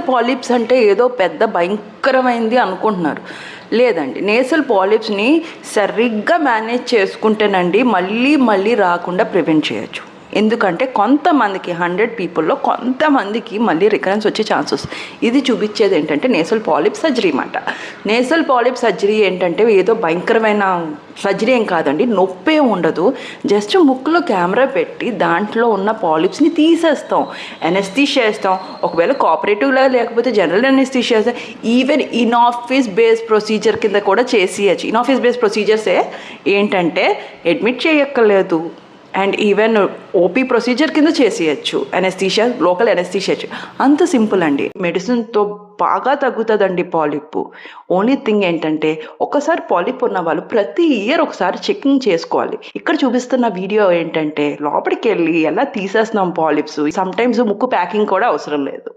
Polyps అంటే ఏదో పెద్ద భయంకరమైంది అనుకుంటున్నారు. లేదండి, నేసల్ పాలిప్స్ని సరిగ్గా మేనేజ్ చేసుకుంటేనండి మళ్ళీ రాకుండా ప్రివెంట్ చేయొచ్చు. ఎందుకంటే కొంతమందికి 100 పీపుల్లో కొంతమందికి మళ్ళీ రికరెన్స్ వచ్చే ఛాన్సెస్. ఇది చూపించేది ఏంటంటే నేసల్ పాలిప్ సర్జరీ అన్నమాట. నేసల్ పాలిప్ సర్జరీ ఏంటంటే ఏదో భయంకరమైన సర్జరీ ఏం కాదండి, నొప్పే ఉండదు. జస్ట్ ముక్కులో కెమెరా పెట్టి దాంట్లో ఉన్న పాలిప్స్ని తీసేస్తాం, ఎనస్థీషియా చేస్తాం. ఒకవేళ కోఆపరేటివ్లా లేకపోతే జనరల్ ఎనస్థీషియా చేస్తే even in office base procedure కింద కూడా చేసేయచ్చు. ఇన్ ఆఫీస్ బేస్ ప్రొసీజర్సే ఏంటంటే అడ్మిట్ చేయక్కర్లేదు, అండ్ ఈవెన్ ఓపీ ప్రొసీజర్ కింద చేసేయచ్చు. ఎనస్థీషియా, లోకల్ ఎనస్థీషియా, అంత సింపుల్ అండి. మెడిసిన్తో బాగా తగ్గుతుందండి పాలిప్. ఓన్లీ థింగ్ ఏంటంటే ఒకసారి పాలిప్ ఉన్న వాళ్ళు ప్రతి ఇయర్ ఒకసారి చెకింగ్ చేసుకోవాలి. ఇక్కడ చూపిస్తున్న వీడియో ఏంటంటే లోపలికి వెళ్ళి ఎలా తీసేస్తున్నాం పాలిప్స్. సమ్ టైమ్స్ ముక్కు ప్యాకింగ్ కూడా అవసరం లేదు.